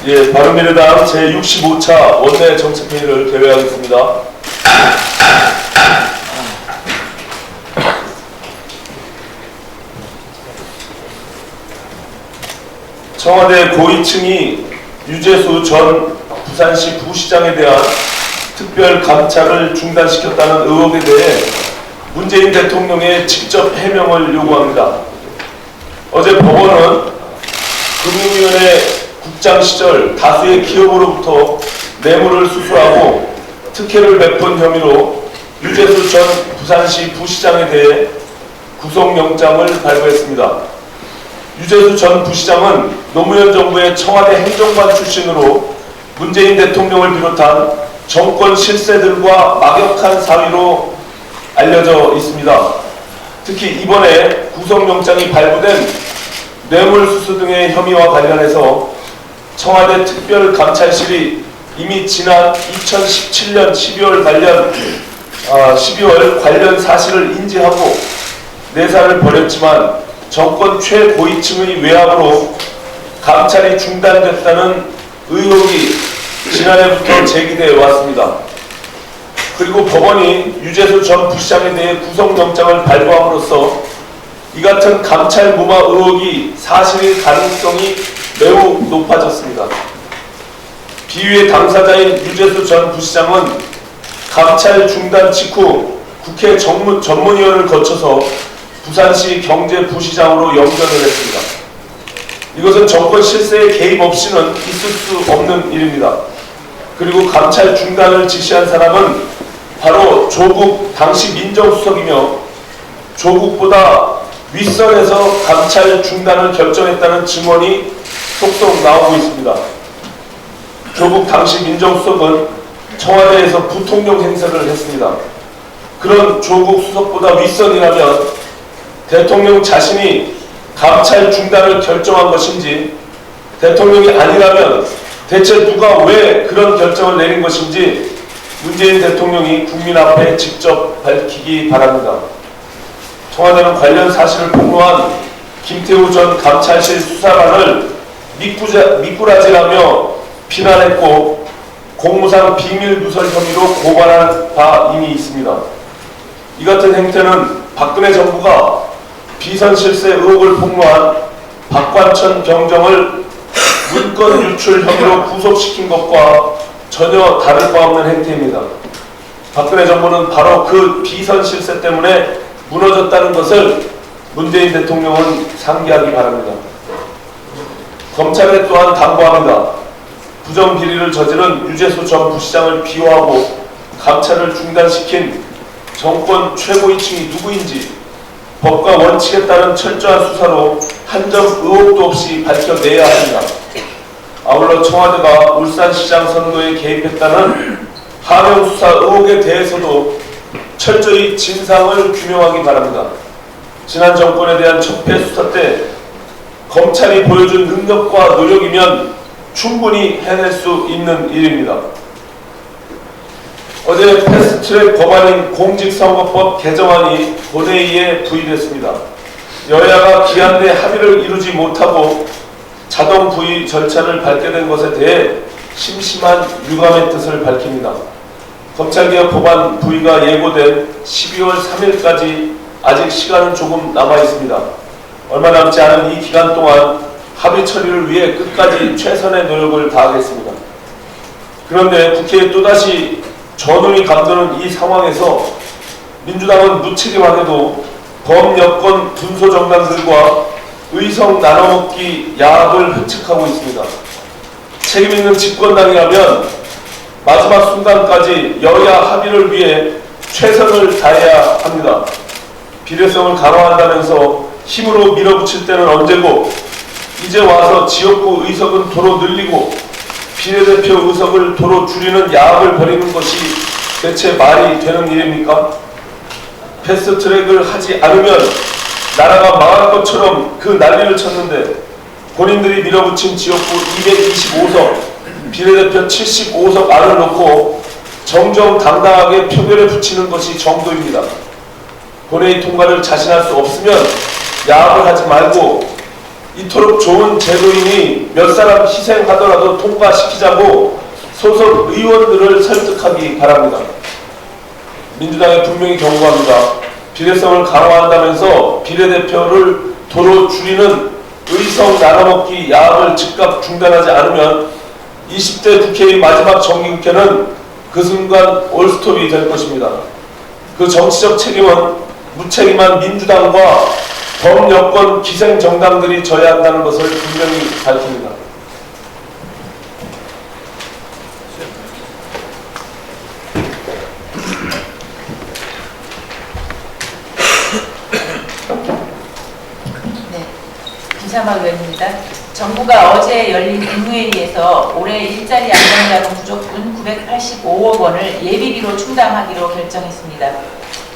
예, 바른미래당 제65차 원내 정책회의를 개회하겠습니다. 청와대 고위층이 유재수 전 부산시 부시장에 대한 특별 감찰을 중단시켰다는 의혹에 대해 문재인 대통령의 직접 해명을 요구합니다. 어제 법원은 금융위원회 국장 시절 다수의 기업으로부터 뇌물을 수수하고 특혜를 베푼 혐의로 유재수 전 부산시 부시장에 대해 구속영장을 발부했습니다. 유재수 전 부시장은 노무현 정부의 청와대 행정관 출신으로 문재인 대통령을 비롯한 정권 실세들과 막역한 사위로 알려져 있습니다. 특히 이번에 구속영장이 발부된 뇌물수수 등의 혐의와 관련해서 청와대 특별감찰실이 이미 지난 2017년 12월 관련 사실을 인지하고 내사를 벌였지만 정권 최고위층의 외압으로 감찰이 중단됐다는 의혹이 지난해부터 제기되어 왔습니다. 그리고 법원이 유재수 전 부시장에 대해 구속영장을 발부함으로써 이 같은 감찰 무마 의혹이 사실일 가능성이 매우 높아졌습니다. 비위의 당사자인 유재수 전 부시장은 감찰 중단 직후 국회 전문위원을 거쳐서 부산시 경제부시장으로 영전을 했습니다. 이것은 정권 실세에 개입 없이는 있을 수 없는 일입니다. 그리고 감찰 중단을 지시한 사람은 바로 조국 당시 민정수석이며 조국보다 윗선에서 감찰 중단을 결정했다는 증언이 속속 나오고 있습니다. 조국 당시 민정수석은 청와대에서 부통령 행세를 했습니다. 그런 조국 수석보다 윗선이라면 대통령 자신이 감찰 중단을 결정한 것인지, 대통령이 아니라면 대체 누가 왜 그런 결정을 내린 것인지 문재인 대통령이 국민 앞에 직접 밝히기 바랍니다. 청와대는 관련 사실을 폭로한 김태우 전 감찰실 수사관을 미꾸라지라며 비난했고 공무상 비밀누설 혐의로 고발한 바 이미 있습니다. 이 같은 행태는 박근혜 정부가 비선실세 의혹을 폭로한 박관천 경정을 문건 유출 혐의로 구속시킨 것과 전혀 다를 바 없는 행태입니다. 박근혜 정부는 바로 그 비선실세 때문에 무너졌다는 것을 문재인 대통령은 상기하기 바랍니다. 검찰에 또한 당부합니다. 부정비리를 저지른 유재수 전 부시장을 비호하고 감찰을 중단시킨 정권 최고위층이 누구인지 법과 원칙에 따른 철저한 수사로 한 점 의혹도 없이 밝혀내야 합니다. 아울러 청와대가 울산시장 선거에 개입했다는 하명수사 의혹에 대해서도 철저히 진상을 규명하기 바랍니다. 지난 정권에 대한 적폐 수사 때 검찰이 보여준 능력과 노력이면 충분히 해낼 수 있는 일입니다. 어제 패스트트랙 법안인 공직선거법 개정안이 본회의에 부의됐습니다. 여야가 기한 내 합의를 이루지 못하고 자동 부의 절차를 밟게 된 것에 대해 심심한 유감의 뜻을 밝힙니다. 검찰개혁 법안 부의가 예고된 12월 3일까지 아직 시간은 조금 남아 있습니다. 얼마 남지 않은 이 기간 동안 합의 처리를 위해 끝까지 최선의 노력을 다하겠습니다. 그런데 국회에 또다시 전운이 감도는 이 상황에서 민주당은 무책임하게도 범여권 분소정당들과 의석 나눠먹기 야합을 획책하고 있습니다. 책임있는 집권당이라면 마지막 순간까지 여야 합의를 위해 최선을 다해야 합니다. 비례성을 강화한다면서 힘으로 밀어붙일 때는 언제고 이제 와서 지역구 의석은 도로 늘리고 비례대표 의석을 도로 줄이는 야합을 벌이는 것이 대체 말이 되는 일입니까? 패스트트랙을 하지 않으면 나라가 망할 것처럼 그 난리를 쳤는데 본인들이 밀어붙인 지역구 225석, 비례대표 75석 안을 놓고 정정당당하게 표결에 붙이는 것이 정도입니다. 본회의 통과를 자신할 수 없으면 야합을 하지 말고 이토록 좋은 제도이니 몇 사람 희생하더라도 통과시키자고 소속 의원들을 설득하기 바랍니다. 민주당이 분명히 경고합니다. 비례성을 강화한다면서 비례대표를 도로 줄이는 의석 나눠먹기 야합을 즉각 중단하지 않으면 20대 국회의 마지막 정기국회는 그 순간 올스톱이 될 것입니다. 그 정치적 책임은 무책임한 민주당과 범여권 기생정당들이 져야 한다는 것을 분명히 밝힙니다. 네, 김삼학 의원입니다. 정부가 어제 열린 국무회의에서 올해 일자리 안정자금 부족분 985억 원을 예비비로 충당하기로 결정했습니다.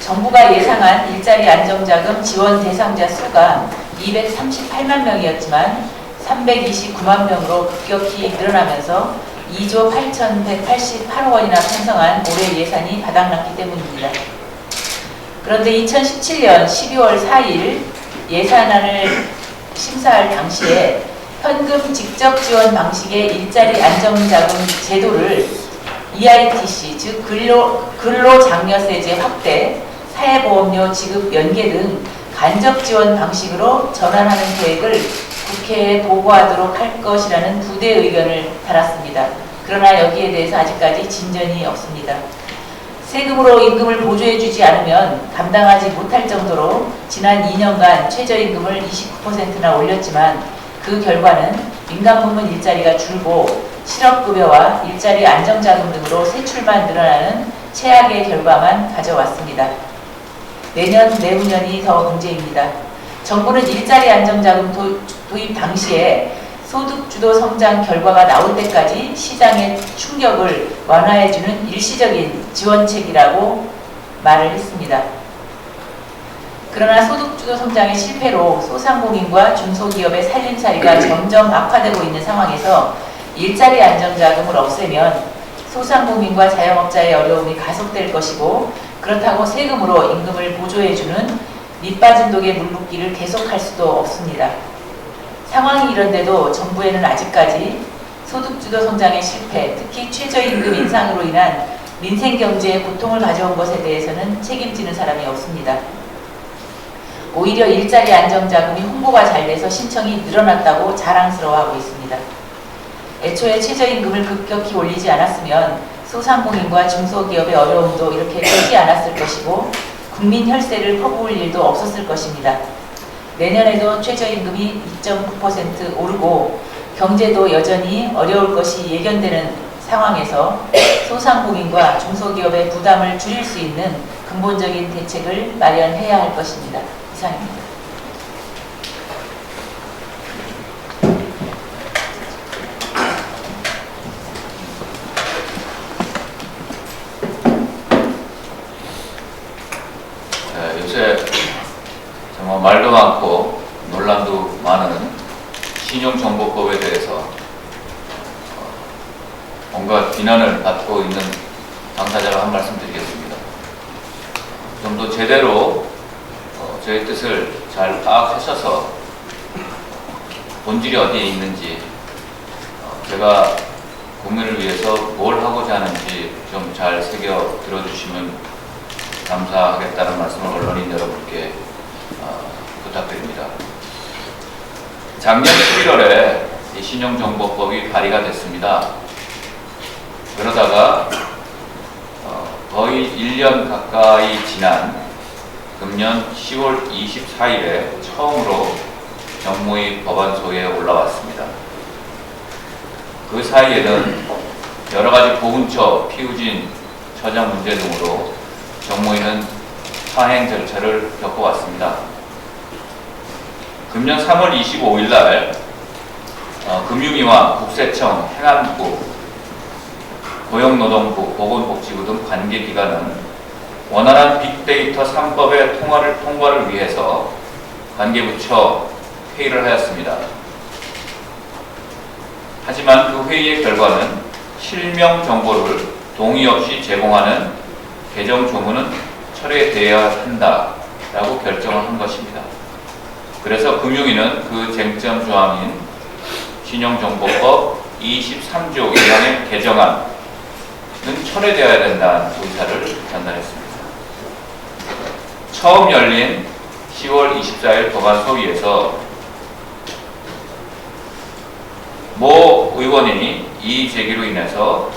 정부가 예상한 일자리 안정자금 지원 대상자 수가 238만 명이었지만 329만 명으로 급격히 늘어나면서 2조 8,188억 원이나 편성한 올해 예산이 바닥났기 때문입니다. 그런데 2017년 12월 4일 예산안을 심사할 당시에 현금 직접 지원 방식의 일자리 안정자금 제도를 EITC, 즉 근로장려세제 확대, 사회보험료 지급 연계 등 간접 지원 방식으로 전환하는 계획을 국회에 보고하도록 할 것이라는 부대 의견을 달았습니다. 그러나 여기에 대해서 아직까지 진전이 없습니다. 세금으로 임금을 보조해주지 않으면 감당하지 못할 정도로 지난 2년간 최저임금을 29%나 올렸지만 그 결과는 민간부문 일자리가 줄고 실업급여와 일자리 안정자금 등으로 세출만 늘어나는 최악의 결과만 가져왔습니다. 내년, 내후년이 더 문제입니다. 정부는 일자리 안정자금 도입 당시에 소득주도 성장 결과가 나올 때까지 시장의 충격을 완화해주는 일시적인 지원책이라고 말을 했습니다. 그러나 소득주도 성장의 실패로 소상공인과 중소기업의 살림살이가 점점 악화되고 있는 상황에서 일자리 안정자금을 없애면 소상공인과 자영업자의 어려움이 가속될 것이고, 그렇다고 세금으로 임금을 보조해주는 밑빠진 독의 물붓기를 계속할 수도 없습니다. 상황이 이런데도 정부에는 아직까지 소득주도 성장의 실패, 특히 최저임금 인상으로 인한 민생경제에 고통을 가져온 것에 대해서는 책임지는 사람이 없습니다. 오히려 일자리 안정자금이 홍보가 잘 돼서 신청이 늘어났다고 자랑스러워하고 있습니다. 애초에 최저임금을 급격히 올리지 않았으면 소상공인과 중소기업의 어려움도 이렇게 크지 않았을 것이고 국민 혈세를 퍼부을 일도 없었을 것입니다. 내년에도 최저임금이 2.9% 오르고 경제도 여전히 어려울 것이 예견되는 상황에서 소상공인과 중소기업의 부담을 줄일 수 있는 근본적인 대책을 마련해야 할 것입니다. 이상입니다. 요새 정말 말도 많고 논란도 많은 신용정보법에 대해서 뭔가 비난을 받고 있는 당사자가 한 말씀 드리겠습니다. 좀 더 제대로 저의 뜻을 잘 파악하셔서 본질이 어디에 있는지, 제가 국민을 위해서 뭘 하고자 하는지 좀 잘 새겨 들어주시면 감사하겠다는 말씀을 언론인 여러분께 부탁드립니다. 작년 11월에 이 신용정보법이 발의가 됐습니다. 그러다가 거의 1년 가까이 지난 금년 10월 24일에 처음으로 정무위 법안소에 올라왔습니다. 그 사이에는 여러 가지 보훈처, 피후진, 처장 문제 등으로 정무위는 사행 절차를 겪어왔습니다. 금년 3월 25일 날 금융위와 국세청, 행안부, 고용노동부, 보건복지부 등 관계기관은 원활한 빅데이터 3법의 통과를 위해서 관계부처 회의를 하였습니다. 하지만 그 회의의 결과는 실명 정보를 동의 없이 제공하는 개정 조문은 철회되어야 한다라고 결정을 한 것입니다. 그래서 금융위는 그 쟁점 조항인 신용정보법 23조 1항의 개정안은 철회되어야 된다는 의사를 전달했습니다. 처음 열린 10월 24일 법안 소위에서 모 의원이 이의 제기로 인해서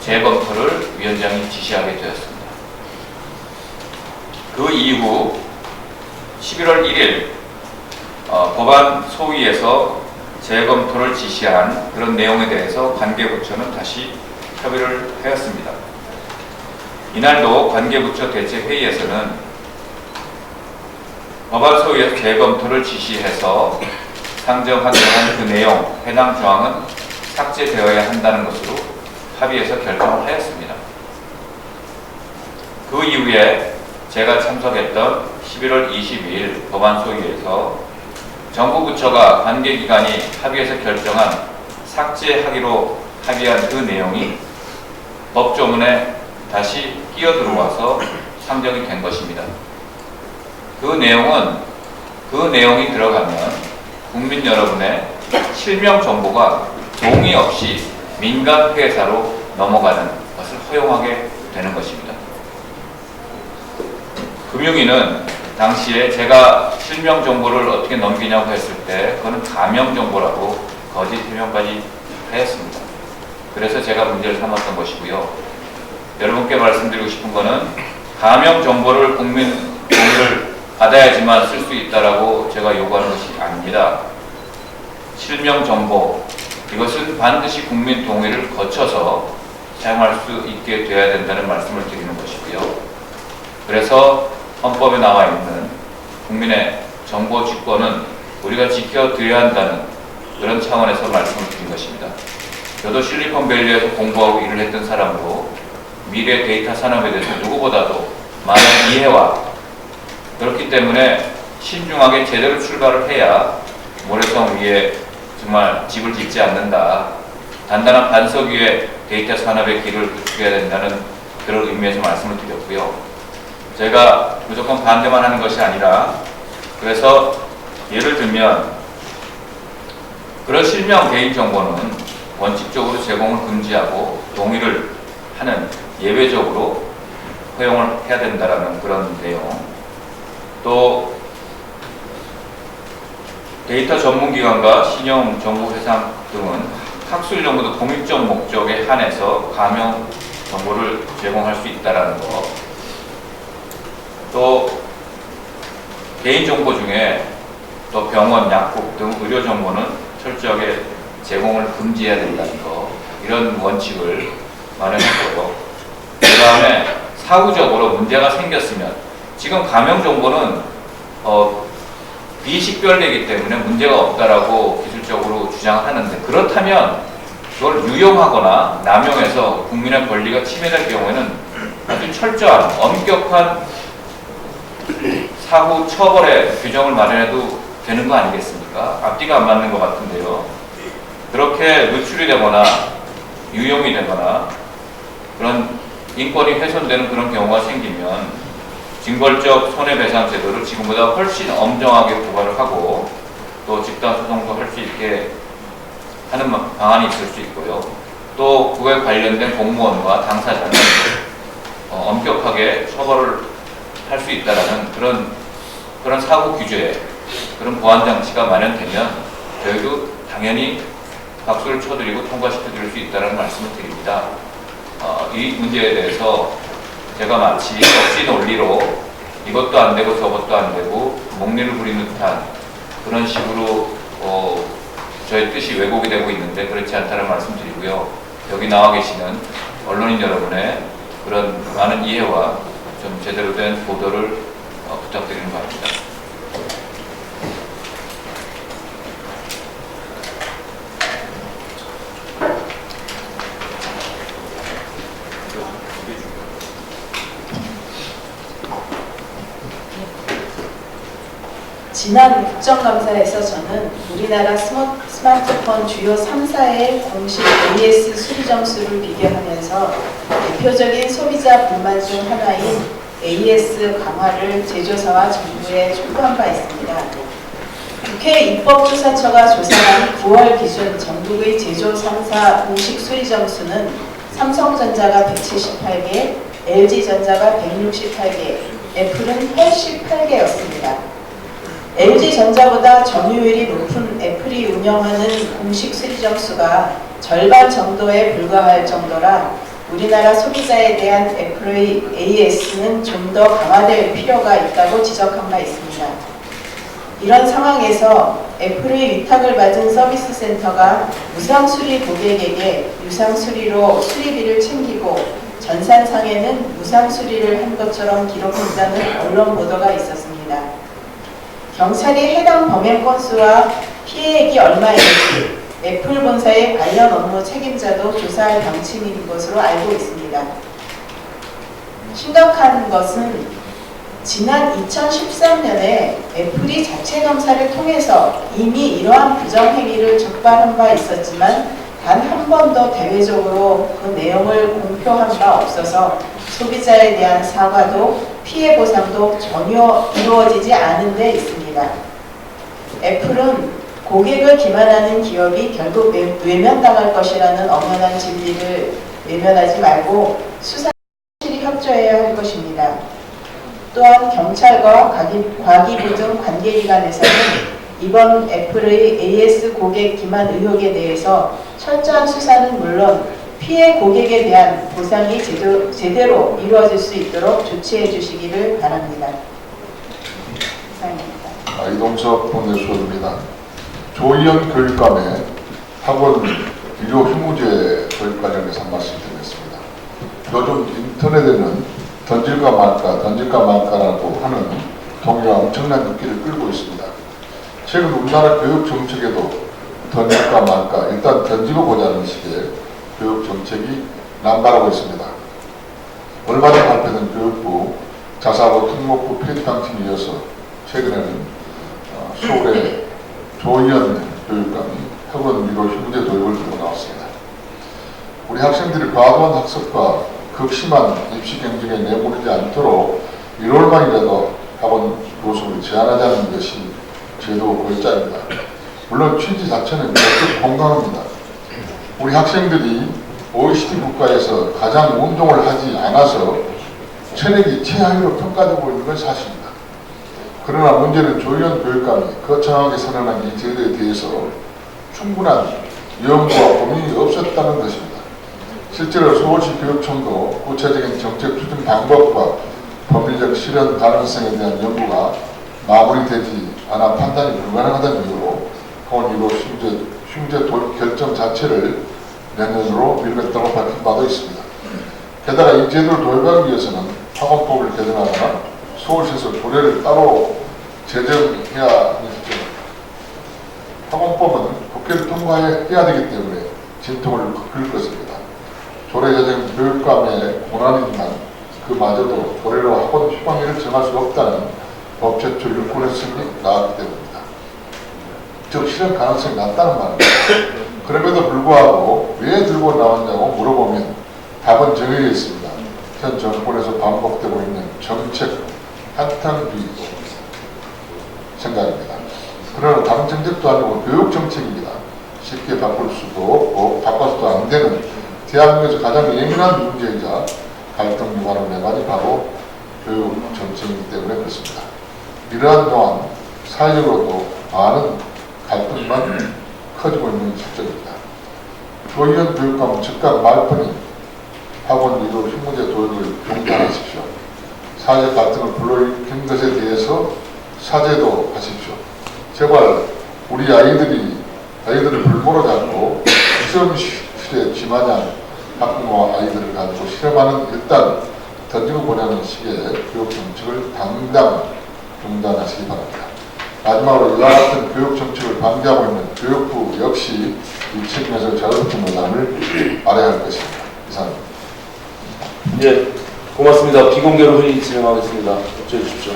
재검토를 위원장이 지시하게 되었습니다. 그 이후 11월 1일 법안 소위에서 재검토를 지시한 그런 내용에 대해서 관계부처는 다시 협의를 하였습니다. 이날도 관계부처 대책회의에서는 법안 소위에서 재검토를 지시해서 상정하도록 그 내용, 해당 조항은 삭제되어야 한다는 것으로 합의해서 결정을 하였습니다. 그 이후에 제가 참석했던 11월 22일 법안 소위에서 정부 부처가 관계기관이 합의해서 결정한 삭제하기로 합의한 그 내용이 법조문에 다시 끼어들어와서 상정이 된 것입니다. 그 내용이 들어가면 국민 여러분의 실명 정보가 동의 없이 민간 회사로 넘어가는 것을 허용하게 되는 것입니다. 금융위는 당시에 제가 실명 정보를 어떻게 넘기냐고 했을 때 그거는 가명 정보라고 거짓 해명까지 하였습니다. 그래서 제가 문제를 삼았던 것이고요. 여러분께 말씀드리고 싶은 것은 가명 정보를 국민 동의를 받아야지만 쓸 수 있다라고 제가 요구하는 것이 아닙니다. 실명 정보, 이것은 반드시 국민 동의를 거쳐서 사용할 수 있게 되어야 된다는 말씀을 드리는 것이고요. 그래서 헌법에 나와 있는 국민의 정보 주권은 우리가 지켜드려야 한다는 그런 차원에서 말씀을 드린 것입니다. 저도 실리콘밸리에서 공부하고 일을 했던 사람으로 미래 데이터 산업에 대해서 누구보다도 많은 이해와 그렇기 때문에 신중하게 제대로 출발을 해야 모래성 위에 정말 집을 짓지 않는다. 단단한 반석 위에 데이터 산업의 길을 구축해야 된다는 그런 의미에서 말씀을 드렸고요. 제가 무조건 반대만 하는 것이 아니라 그래서 예를 들면 그런 실명 개인정보는 원칙적으로 제공을 금지하고 동의를 하는 예외적으로 허용을 해야 된다라는 그런 내용. 또 데이터 전문기관과 신용정보회사 등은 학술 연구도 공익적 목적에 한해서 가명 정보를 제공할 수 있다는 것. 또 개인정보 중에 또 병원, 약국 등 의료정보는 철저하게 제공을 금지해야 된다는 것. 이런 원칙을 마련했고요. 그 다음에 사후적으로 문제가 생겼으면 지금 가명 정보는 비식별되기 때문에 문제가 없다라고 기술적으로 주장하는데 그렇다면 그걸 유용하거나 남용해서 국민의 권리가 침해될 경우에는 아주 철저한 엄격한 사후 처벌의 규정을 마련해도 되는 거 아니겠습니까? 앞뒤가 안 맞는 것 같은데요. 그렇게 노출이 되거나 유용이 되거나 그런 인권이 훼손되는 그런 경우가 생기면 징벌적 손해배상 제도를 지금보다 훨씬 엄정하게 부과를 하고 또 집단소송도 할 수 있게 하는 방안이 있을 수 있고요. 또 그에 관련된 공무원과 당사자는 엄격하게 처벌을 할 수 있다라는 그런 사후 규제에 그런 보안 장치가 마련되면 저희도 당연히 박수를 쳐드리고 통과시켜드릴 수 있다는 말씀을 드립니다. 이 문제에 대해서 제가 마치 억지 논리로 이것도 안 되고 저것도 안 되고 목리를 부리는 듯한 그런 식으로 저의 뜻이 왜곡이 되고 있는데 그렇지 않다는 말씀드리고요. 여기 나와 계시는 언론인 여러분의 그런 많은 이해와 좀 제대로 된 보도를 부탁드리는 바입니다. 지난 국정감사에서 저는 우리나라 스마트폰 주요 3사의 공식 AS 수리 점수를 비교하면서 대표적인 소비자 불만 중 하나인 AS 강화를 제조사와 정부에 촉구한 바 있습니다. 국회 입법조사처가 조사한 9월 기준 전국의 제조 3사 공식 수리 점수는 삼성전자가 178개, LG전자가 168개, 애플은 88개였습니다. LG전자보다 점유율이 높은 애플이 운영하는 공식 수리 점수가 절반 정도에 불과할 정도라 우리나라 소비자에 대한 애플의 AS는 좀 더 강화될 필요가 있다고 지적한 바 있습니다. 이런 상황에서 애플의 위탁을 받은 서비스 센터가 무상 수리 고객에게 유상 수리로 수리비를 챙기고 전산상에는 무상 수리를 한 것처럼 기록했다는 언론 보도가 있었습니다. 경찰이 해당 범행 건수와 피해액이 얼마인지 애플 본사의 관련 업무 책임자도 조사할 방침인 것으로 알고 있습니다. 심각한 것은 지난 2013년에 애플이 자체 검사를 통해서 이미 이러한 부정행위를 적발한 바 있었지만 단 한 번도 대외적으로 그 내용을 공표한 바 없어서 소비자에 대한 사과도 피해 보상도 전혀 이루어지지 않은 데 있습니다. 애플은 고객을 기만하는 기업이 결국 외면당할 것이라는 엄연한 진리를 외면하지 말고 수사에 협조해야 할 것입니다. 또한 경찰과 과기부 등 관계기관에서는 이번 애플의 AS 고객 기만 의혹에 대해서 철저한 수사는 물론 피해 고객에 대한 보상이 제대로 이루어질 수 있도록 조치해 주시기를 바랍니다. 이상입니다. 이동석 본회의원입니다. 조희연 교육감의 학원 유료 휴무제 도입 관련해서 말씀드리겠습니다. 요즘 인터넷에는 던질까 말까라고 하는 동의가 엄청난 인기를 끌고 있습니다. 최근 우리나라 교육 정책에도 던질까 말까 일단 던지고 보자는 식의 교육 정책이 남발하고 있습니다. 얼마 전 발표된 교육부 자사고 특목고 폐지방침에 이어서 최근에는 서울의 조희연 교육감이 학원 유료 휴무제 도입을 들고 나왔습니다. 우리 학생들이 과도한 학습과 극심한 입시 경쟁에 내몰리지 않도록 1월만이라도 학원 교수를 제한하자는 것이 제도 골자입니다. 물론 취지 자체는 적극 공감합니다. 우리 학생들이 OECD 국가에서 가장 운동을 하지 않아서 체력이 최하위로 평가되고 있는 건 사실입니다. 그러나 문제는 조희연 교육감이 거창하게 선언한 이 제도에 대해서 충분한 연구와 고민이 없었다는 것입니다. 실제로 서울시 교육청도 구체적인 정책 추진 방법과 법리적 실현 가능성에 대한 연구가 마무리되지 않아 판단이 불가능하다는 이유로 학원 유료 휴무제 도입 결정 자체를 내년으로 미루겠다고 밝힌 바도 있습니다. 게다가 이 제도를 도입하기 위해서는 학원법을 개정하거나 서울시에서 조례를 따로 제정해야 하죠. 학원법은 국회를 통과해야 되기 때문에 진통을 겪을 것입니다. 조례 제정 교육감의 권한이지만 그마저도 조례로 학원 휴강일을 정할 수 없다는 법 제출 요건에서이 나왔기 때문입니다. 즉 실현 가능성이 낮다는 말입니다. 그럼에도 불구하고 왜 들고 나왔냐고 물어보면 답은 정해져 있습니다. 현 정권에서 반복되고 있는 정책 한탕주의 생각입니다. 그러나 다른 정책도 아니고 교육 정책입니다. 쉽게 바꿀 수도 없고 바꿔서도 안 되는 대한민국에서 가장 예민한 문제이자 갈등 유발을 내만이 바로 교육 정책이기 때문에 그렇습니다. 이러한 동안 사회적으로도 많은 갈등만 커지고 있는 실정입니다. 조희연 교육감은 즉각 말뿐인 학원 유료 휴무제 도입을 중단하십시오. 사회 갈등을 불러일으킨 것에 대해서 사죄도 하십시오. 제발 우리 아이들을 불모로 잡고 시험실에 쥐마냥 학부모와 아이들을 가지고 실험하는 일단 던지고 보내는 식의 교육 정책을 당장 중단하시기 바랍니다. 마지막으로 이와 같은 교육 정책을 방기하고 있는 교육부 역시 이 책임에서 자유롭게 논란을 알아야 할 것입니다. 이상입니다. 예, 고맙습니다. 비공개로 회의 진행하겠습니다. 협조해 주십시오.